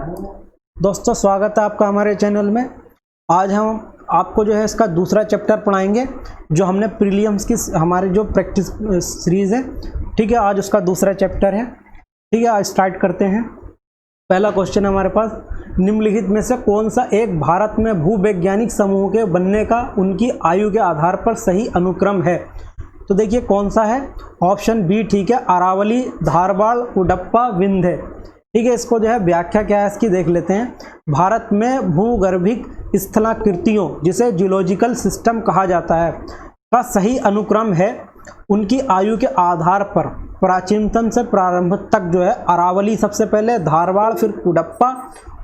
दोस्तों स्वागत है आपका हमारे चैनल में। आज हम आपको जो है इसका दूसरा चैप्टर पढ़ाएंगे जो हमने प्रीलिम्स की हमारी जो प्रैक्टिस सीरीज़ है, ठीक है। आज उसका दूसरा चैप्टर है, ठीक है। आज स्टार्ट करते हैं। पहला क्वेश्चन है हमारे पास, निम्नलिखित में से कौन सा एक भारत में भूवैज्ञानिक समूह के बनने का उनकी आयु के आधार पर सही अनुक्रम है? तो देखिए कौन सा है। ऑप्शन बी, ठीक है, अरावली, धारवाड़, उडप्पा, विंध्य, ठीक है। इसको जो है व्याख्या क्या है इसकी देख लेते हैं। भारत में भूगर्भिक स्थलाकृतियों, जिसे जियोलॉजिकल सिस्टम कहा जाता है, का सही अनुक्रम है उनकी आयु के आधार पर प्राचीनतम से प्रारंभ तक जो है अरावली सबसे पहले, धारवाड़, फिर उडप्पा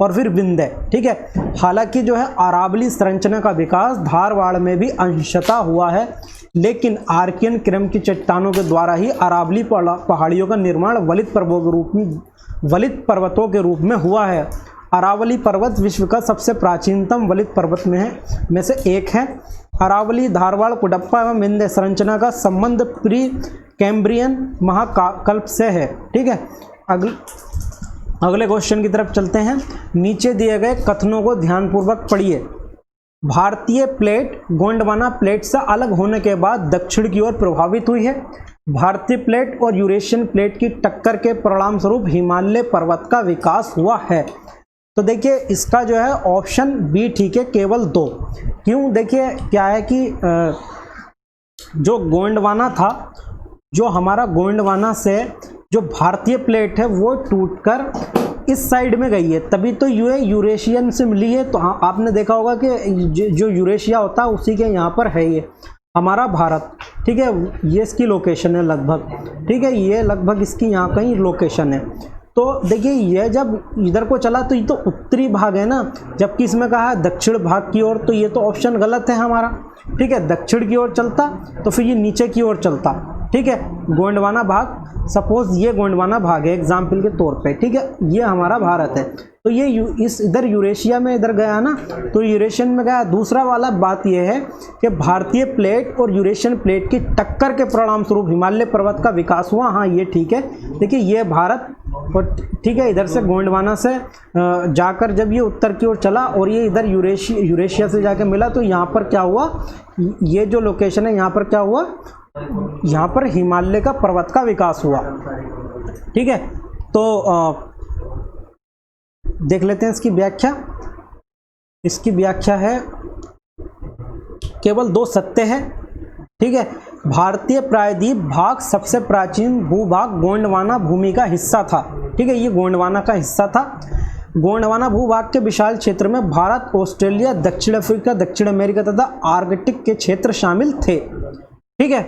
और फिर विंध्य, ठीक है। हालांकि जो है अरावली संरचना का विकास धारवाड़ में भी अंशतः हुआ है, लेकिन आर्कियन क्रम की चट्टानों के द्वारा ही अरावली पहाड़ियों का निर्माण वलित पर्वतों के रूप में हुआ है। अरावली पर्वत विश्व का सबसे प्राचीनतम वलित पर्वत में से एक है। अरावली, धारवाड़, कुडप्पा एवं विंध्य संरचना का संबंध प्री कैम्ब्रियन महाकल्प से है, ठीक है। अगले क्वेश्चन की तरफ चलते हैं। नीचे दिए गए कथनों को ध्यानपूर्वक पढ़िए। भारतीय प्लेट गोंडवाना प्लेट से अलग होने के बाद दक्षिण की ओर प्रभावित हुई है। भारतीय प्लेट और यूरेशियन प्लेट की टक्कर के परिणाम स्वरूप हिमालय पर्वत का विकास हुआ है। तो देखिए इसका जो है ऑप्शन बी, ठीक है, केवल 2। क्यों? देखिए क्या है कि जो गोंडवाना था, जो हमारा गोंडवाना से जो भारतीय प्लेट है वो टूटकर इस साइड में गई है, तभी तो यूरेशियन से मिली है। तो हाँ, आपने देखा होगा कि जो यूरेशिया होता है उसी के यहाँ पर है ये हमारा भारत, ठीक है। ये इसकी लोकेशन है लगभग, ठीक है, ये लगभग इसकी यहाँ कहीं लोकेशन है। तो देखिए ये जब इधर को चला तो ये तो उत्तरी भाग है ना, जबकि इसमें कहा है दक्षिण भाग की ओर, तो ये तो ऑप्शन गलत है हमारा, ठीक है। दक्षिण की ओर चलता तो फिर ये नीचे की ओर चलता, ठीक है। गोंडवाना भाग, सपोज ये गोंडवाना भाग है एग्जाम्पल के तौर पे, ठीक है, ये हमारा भारत है, तो ये इस इधर यूरेशिया में इधर गया ना, तो यूरेशियन में गया। दूसरा वाला बात यह है कि भारतीय प्लेट और यूरेशियन प्लेट की टक्कर के परिणाम स्वरूप हिमालय पर्वत का विकास हुआ, हाँ ये ठीक है। देखिए ये भारत और ठीक है, इधर से गोंडवाना से जाकर जब ये उत्तर की ओर चला और ये इधर यूरेशिया से जाकर मिला, तो यहाँ पर क्या हुआ, ये जो लोकेशन है यहाँ पर क्या हुआ, यहाँ पर हिमालय का पर्वत का विकास हुआ, ठीक है। तो देख लेते हैं इसकी व्याख्या। इसकी व्याख्या है केवल 2 सत्य है, ठीक है। भारतीय प्रायद्वीप भाग सबसे प्राचीन भूभाग गोंडवाना भूमि का हिस्सा था, ठीक है, ये गोंडवाना का हिस्सा था। गोंडवाना भूभाग के विशाल क्षेत्र में भारत, ऑस्ट्रेलिया, दक्षिण अफ्रीका, दक्षिण अमेरिका तथा आर्कटिक के क्षेत्र शामिल थे, ठीक है।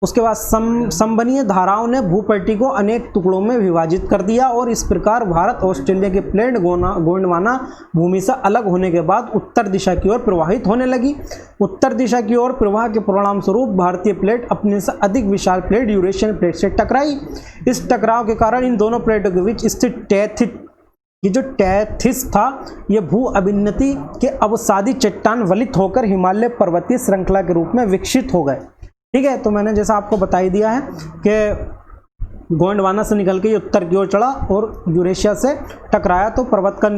उसके बाद संबंधीय धाराओं ने भूपट्टी को अनेक टुकड़ों में विभाजित कर दिया और इस प्रकार भारत ऑस्ट्रेलिया की प्लेट गोंडवाना भूमि से अलग होने के बाद उत्तर दिशा की ओर प्रवाहित होने लगी। उत्तर दिशा की ओर प्रवाह के परिणाम स्वरूप भारतीय प्लेट अपने से अधिक विशाल प्लेट यूरेशियन प्लेट से टकराई। इस टकराव के कारण इन दोनों प्लेटों के बीच स्थित ये जो टैथिस था, ये भू अभिन्नति के अवसादी चट्टान वलित होकर हिमालय पर्वतीय श्रृंखला के रूप में विकसित हो गए, ठीक है। तो मैंने जैसा आपको बता ही दिया है कि गोंडवाना से निकल के ये उत्तर की ओर चढ़ा और यूरेशिया से टकराया तो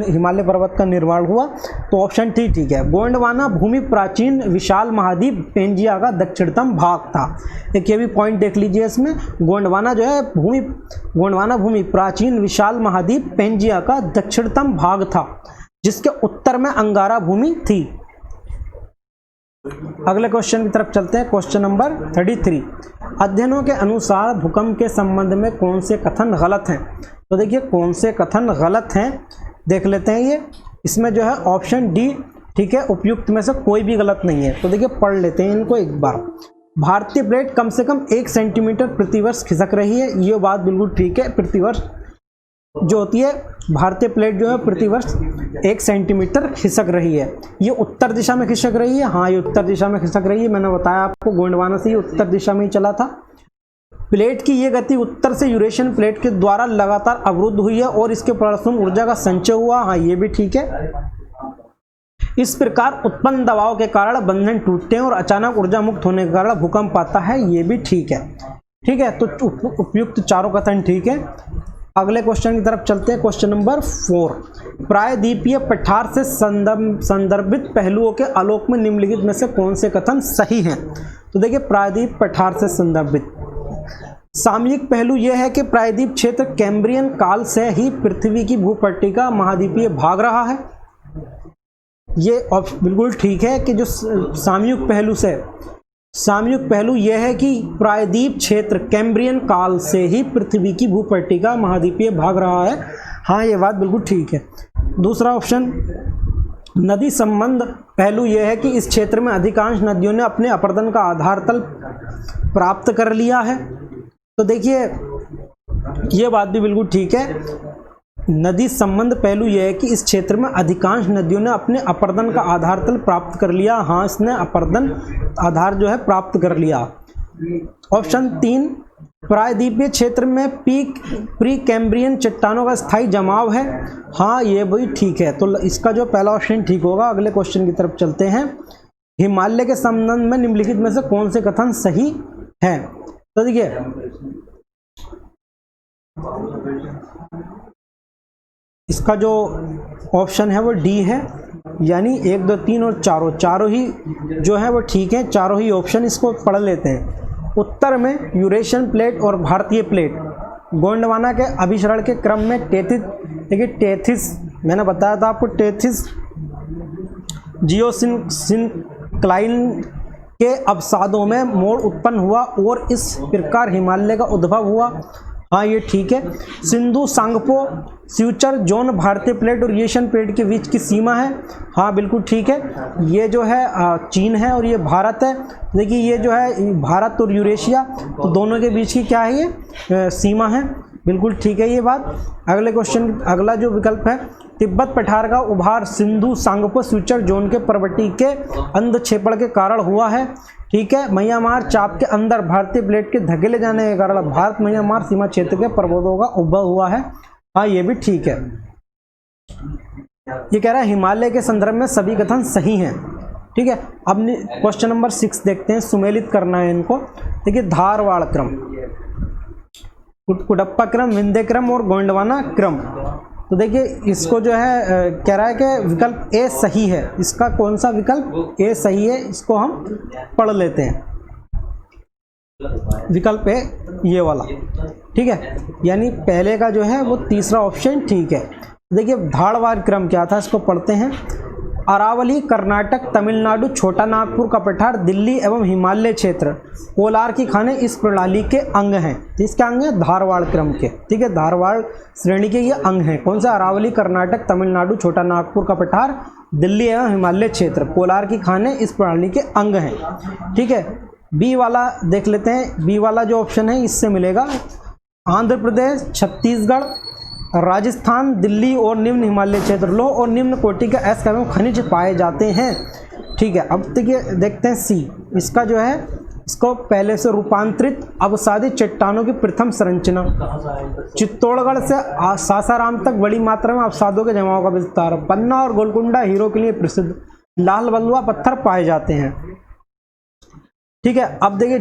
हिमालय पर्वत का निर्माण हुआ। तो ऑप्शन ठीक है। गोंडवाना भूमि प्राचीन विशाल महाद्वीप पेंजिया का दक्षिणतम भाग था। एक ये भी पॉइंट देख लीजिए इसमें, गोंडवाना जो है गोंडवाना भूमि प्राचीन विशाल महाद्वीप पेंजिया का दक्षिणतम भाग था, जिसके उत्तर में अंगारा भूमि थी। अगले क्वेश्चन की तरफ चलते हैं। क्वेश्चन नंबर 33, अध्ययनों के अनुसार भूकंप के संबंध में कौन से कथन गलत हैं? तो देखिए कौन से कथन गलत हैं देख लेते हैं। ये इसमें जो है ऑप्शन डी, ठीक है, उपयुक्त में से कोई भी गलत नहीं है। तो देखिए पढ़ लेते हैं इनको एक बार। भारतीय प्लेट कम से कम 1 सेंटीमीटर प्रतिवर्ष खिसक रही है, ये बात बिल्कुल ठीक है। प्रतिवर्ष जो होती है भारतीय प्लेट जो है प्रतिवर्ष 1 सेंटीमीटर खिसक रही है। ये उत्तर दिशा में खिसक रही है, हाँ ये उत्तर दिशा में खिसक रही है। मैंने बताया आपको गोंडवाना से ये उत्तर दिशा में ही चला था। प्लेट की ये गति उत्तर से यूरेशियन प्लेट के द्वारा लगातार अवरुद्ध हुई है और इसके परिणामस्वरूप ऊर्जा का संचय हुआ, हाँ ये भी ठीक है। इस प्रकार उत्पन्न दबाव के कारण बंधन टूटते हैं और अचानक ऊर्जा मुक्त होने के कारण भूकंप आता है, ये भी ठीक है, ठीक है। तो उपयुक्त चारों कथन ठीक है। अगले क्वेश्चन की तरफ चलते हैं। क्वेश्चन नंबर 4, प्रायद्वीपीय पठार से संदर्भित पहलुओं के आलोक में निम्नलिखित में से कौन से कथन सही हैं? तो देखिए, प्रायद्वीप पठार से संदर्भित सामयिक पहलू यह है कि प्रायद्वीप क्षेत्र कैम्ब्रियन काल से ही पृथ्वी की भूपट्टी का महाद्वीपीय भाग रहा है। ये बिल्कुल ठीक है कि जो सामयिक पहलू यह है कि प्रायद्वीप क्षेत्र कैम्ब्रियन काल से ही पृथ्वी की भूपट्टी का महाद्वीपीय भाग रहा है। हाँ, ये बात बिल्कुल ठीक है। दूसरा ऑप्शन, नदी संबंध पहलू यह है कि इस क्षेत्र में अधिकांश नदियों ने अपने अपरदन का आधार तल प्राप्त कर लिया है। तो देखिए, ये बात भी बिल्कुल ठीक है। नदी संबंध पहलू यह है कि इस क्षेत्र में अधिकांश नदियों ने अपने अपरदन का आधार तल प्राप्त कर लिया। हाँ, इसने अपरदन आधार जो है प्राप्त कर लिया। ऑप्शन 3, प्रायद्वीपीय क्षेत्र में प्री कैम्ब्रियन चट्टानों का स्थायी जमाव है। हाँ, ये भी ठीक है। तो इसका जो पहला ऑप्शन ठीक होगा। अगले क्वेश्चन की तरफ चलते हैं। हिमालय के संबंध में निम्नलिखित में से कौन से कथन सही है? तो देखिए, इसका जो ऑप्शन है वो डी है, यानी 1, 2, 3 और चारों ही जो है वो ठीक है। चारों ही ऑप्शन इसको पढ़ लेते हैं। उत्तर में यूरेशियन प्लेट और भारतीय प्लेट गोंडवाना के अभिसरण के क्रम में टेथिस, देखिए टेथिस मैंने बताया था आपको, टेथिस जियोसिंक्लाइन के अवसादों में मोड़ उत्पन्न हुआ और इस प्रकार हिमालय का उद्भव हुआ। हाँ, ये ठीक है। सिंधु सांगपो फ्यूचर जोन भारतीय प्लेट और यूरेशियन प्लेट के बीच की सीमा है। हाँ, बिल्कुल ठीक है। ये जो है चीन है और ये भारत है। देखिए, ये जो है भारत और यूरेशिया, तो दोनों के बीच की क्या है, ये सीमा है। बिल्कुल ठीक है ये बात। अगले क्वेश्चन, अगला जो विकल्प है, तिब्बत पठार का उभार सिंधु सांगपो फ्यूचर जोन के पर्वतीय के अंधक्षेपण के कारण हुआ है। ठीक है। म्यांमार चाप के अंदर भारतीय प्लेट के धकेले जाने के कारण भारत म्यांमार सीमा क्षेत्र के पर्वतों का उद्भव हुआ है। हाँ, ये भी ठीक है। ये कह रहा है हिमालय के संदर्भ में सभी कथन सही हैं। ठीक है। अब क्वेश्चन नंबर 6 देखते हैं, सुमेलित करना है इनको। देखिए, धारवाड़ क्रम, कुडप्पा क्रम, विंध्य क्रम और गोंडवाना क्रम। तो देखिए, इसको जो है कह रहा है कि विकल्प ए सही है। इसका कौन सा विकल्प ए सही है, इसको हम पढ़ लेते हैं। विकल्प ए ये वाला, ठीक है, यानी पहले का जो है वो तीसरा ऑप्शन ठीक है। देखिए, धारवाड़ क्रम क्या था, इसको पढ़ते हैं। अरावली, कर्नाटक, तमिलनाडु, छोटा नागपुर का पठार, दिल्ली एवं हिमालय क्षेत्र, कोलार की खानें इस प्रणाली के अंग हैं। इसके अंग हैं धारवाड़ क्रम के। ठीक है, धारवाड़ श्रेणी के ये अंग हैं। कौन सा? अरावली, कर्नाटक, तमिलनाडु, छोटा नागपुर का पठार, दिल्ली एवं हिमालय क्षेत्र, कोलार की खानें इस प्रणाली के अंग हैं। ठीक है। बी वाला देख लेते हैं। बी वाला जो ऑप्शन है इससे मिलेगा आंध्र प्रदेश, छत्तीसगढ़, राजस्थान, दिल्ली और निम्न हिमालय क्षेत्र लो और निम्न कोटि के अयस्क एवं खनिज पाए जाते हैं। ठीक है। अब देखिए, देखते हैं सी। इसका जो है, इसको पहले से रूपांतरित अवसादी चट्टानों की प्रथम संरचना, चित्तौड़गढ़ से सासाराम तक बड़ी मात्रा में अवसादों के जमाव का विस्तार, पन्ना और गोलकुंडा हीरो के लिए प्रसिद्ध, लाल बलुआ पत्थर पाए जाते हैं। ठीक है। अब देखिए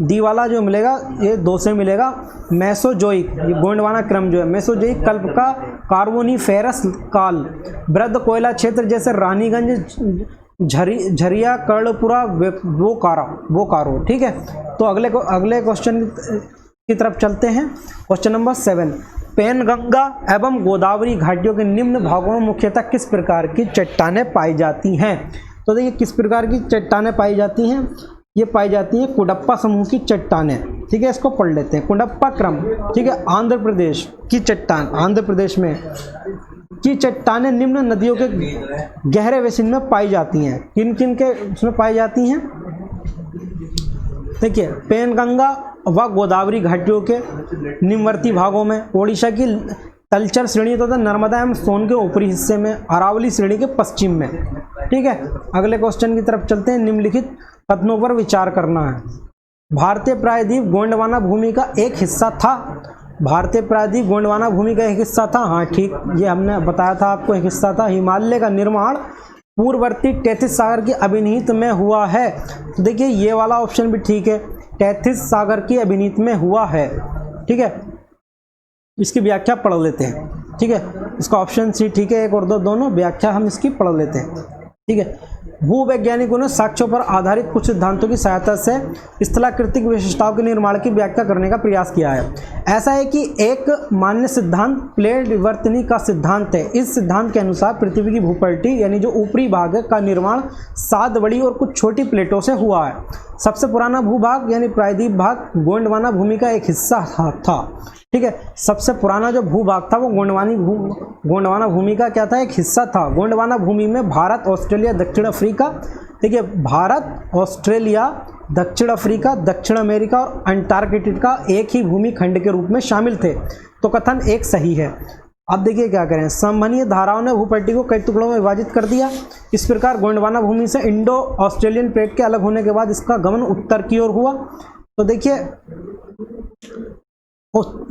डी वाला जो मिलेगा ये 2 से मिलेगा। मेसोजोइक, ये गोंडवाना क्रम जो है, मेसोजोइक कल्प का कार्बोनिफेरस काल, वृद्ध कोयला क्षेत्र जैसे रानीगंज, झरिया, कर्णपुरा, बोकारो। ठीक है। तो अगले क्वेश्चन की तरफ चलते हैं। क्वेश्चन नंबर 7, पेनगंगा एवं गोदावरी घाटियों के निम्न भागों में मुख्यतः किस प्रकार की चट्टानें पाई जाती हैं? तो देखिए, किस प्रकार की चट्टानें पाई जाती हैं? ये पाई जाती है कुडप्पा समूह की चट्टानें। ठीक है, इसको पढ़ लेते हैं। कुडप्पा क्रम, ठीक है, आंध्र प्रदेश की चट्टान, आंध्र प्रदेश में की चट्टानें निम्न नदियों के गहरे बेसिन में पाई जाती हैं। किन किन के उसमें पाई जाती हैं? देखिए, पेनगंगा व गोदावरी घाटियों के निम्नवर्ती भागों में, ओडिशा की तलचर श्रेणी तथा नर्मदा एवं सोन के ऊपरी हिस्से में, अरावली श्रेणी के पश्चिम में। ठीक है। अगले क्वेश्चन की तरफ चलते हैं। निम्नलिखित कथनों पर विचार करना है। भारतीय प्रायद्वीप गोंडवाना भूमि का एक हिस्सा था। भारतीय प्रायद्वीप गोंडवाना भूमि का एक हिस्सा था। हाँ, ठीक, ये हमने बताया था आपको, एक हिस्सा था। हिमालय का निर्माण पूर्ववर्ती टेथिस सागर की अभिनीत में हुआ है। तो देखिए, ये वाला ऑप्शन भी ठीक है, टेथिस सागर की अभिनीत में हुआ है। ठीक है। इसकी व्याख्या पढ़ लेते हैं। ठीक है। इसका ऑप्शन सी ठीक है, 1 और 2 दोनों। व्याख्या हम इसकी पढ़ लेते हैं, ठीक है। भूवैज्ञानिकों ने साक्ष्यों पर आधारित कुछ सिद्धांतों की सहायता से स्थलाकृतिक विशेषताओं के निर्माण की व्याख्या करने का प्रयास किया है। ऐसा है कि एक मान्य सिद्धांत प्लेट विवर्तनी का सिद्धांत है। इस सिद्धांत के अनुसार पृथ्वी की भूपट्टी यानी जो ऊपरी भाग है का निर्माण 7 बड़ी और कुछ छोटी प्लेटों से हुआ है। सबसे पुराना भूभाग यानी प्रायद्वीप भाग गोंडवाना भूमि का एक हिस्सा था, ठीक है। सबसे पुराना जो भूभाग था वो गोंडवाना भूमि का क्या था, एक हिस्सा था। गोंडवाना भूमि में भारत, ऑस्ट्रेलिया, दक्षिण अफ्रीका, ठीक है, भारत, ऑस्ट्रेलिया, दक्षिण अफ्रीका, दक्षिण अमेरिका और अंटार्कटिका एक ही भूमि खंड के रूप में शामिल थे। तो कथन 1 सही है। अब देखिए क्या करें, संवहनीय धाराओं ने भूपट्टी को कई टुकड़ों में विभाजित कर दिया। इस प्रकार गोंडवाना भूमि से इंडो ऑस्ट्रेलियन प्लेट के अलग होने के बाद इसका गमन उत्तर की ओर हुआ। तो देखिए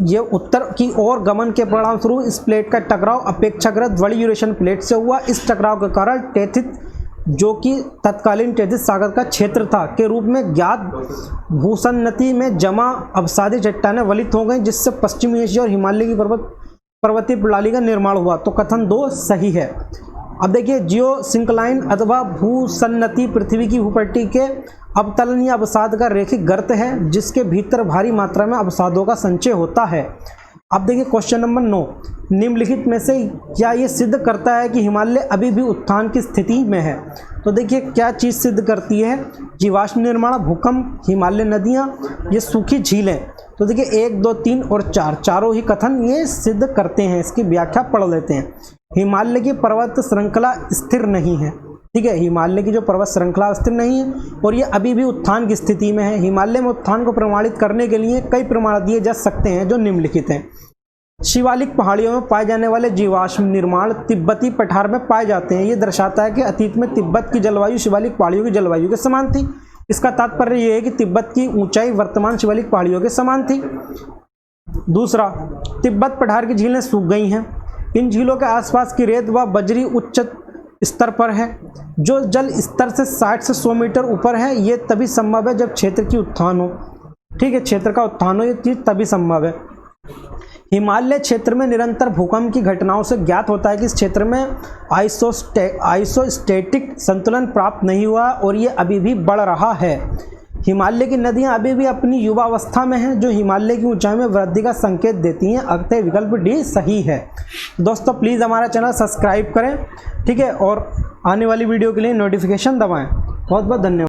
ये उत्तर की ओर गमन के परिणाम स्वरूप इस प्लेट का टकराव अपेक्षाकृत बड़ी यूरेशियन प्लेट से हुआ। इस टकराव के कारण टेथिस, जो कि तत्कालीन टेथिस सागर का क्षेत्र था, के रूप में ज्ञात भूसन्नति में जमा अवसादी चट्टानें वलित हो गई, जिससे पश्चिमी एशिया और हिमालय की पर्वतीय प्रणाली का निर्माण हुआ। तो कथन 2 सही है। अब देखिए जियो सिंक्लाइन अथवा भूसन्नति पृथ्वी की भूपट्टी के अवतलन या अवसाद का रैखिक गर्त है, जिसके भीतर भारी मात्रा में अवसादों का संचय होता है। अब देखिए क्वेश्चन नंबर 9, निम्नलिखित में से क्या ये सिद्ध करता है कि हिमालय अभी भी उत्थान की स्थिति में है। तो देखिए क्या चीज़ सिद्ध करती है, जीवाश्म निर्माण, भूकंप, हिमालय नदियाँ, ये सूखी झीलें। तो देखिए 1, 2, 3 और 4 चारों ही कथन ये सिद्ध करते हैं। इसकी व्याख्या पढ़ लेते हैं। हिमालय की पर्वत श्रृंखला स्थिर नहीं है, ठीक है, हिमालय की जो पर्वत श्रृंखला स्थिर नहीं है और ये अभी भी उत्थान की स्थिति में है। हिमालय में उत्थान को प्रमाणित करने के लिए कई प्रमाण दिए जा सकते हैं जो निम्नलिखित हैं। शिवालिक पहाड़ियों में पाए जाने वाले जीवाश्म निर्माण तिब्बती पठार में पाए जाते हैं। ये दर्शाता है कि अतीत में तिब्बत की जलवायु शिवालिक पहाड़ियों की जलवायु के समान थी। इसका तात्पर्य यह है कि तिब्बत की ऊंचाई वर्तमान शिवालिक पहाड़ियों के समान थी। दूसरा, तिब्बत पठार की झीलें सूख गई हैं। इन झीलों के आसपास की रेत व बजरी उच्च स्तर पर है, जो जल स्तर से 60 से 100 मीटर ऊपर है। ये तभी संभव है जब क्षेत्र की उत्थान हो, ठीक है, क्षेत्र का उत्थान हो, ये चीज़ तभी संभव है। हिमालय क्षेत्र में निरंतर भूकंप की घटनाओं से ज्ञात होता है कि इस क्षेत्र में आइसोस्टेटिक संतुलन प्राप्त नहीं हुआ और ये अभी भी बढ़ रहा है। हिमालय की नदियां अभी भी अपनी युवावस्था में हैं, जो हिमालय की ऊंचाई में वृद्धि का संकेत देती हैं। अतः विकल्प डी सही है। दोस्तों प्लीज़ हमारा चैनल सब्सक्राइब करें, ठीक है, और आने वाली वीडियो के लिए नोटिफिकेशन दबाएं। बहुत बहुत धन्यवाद।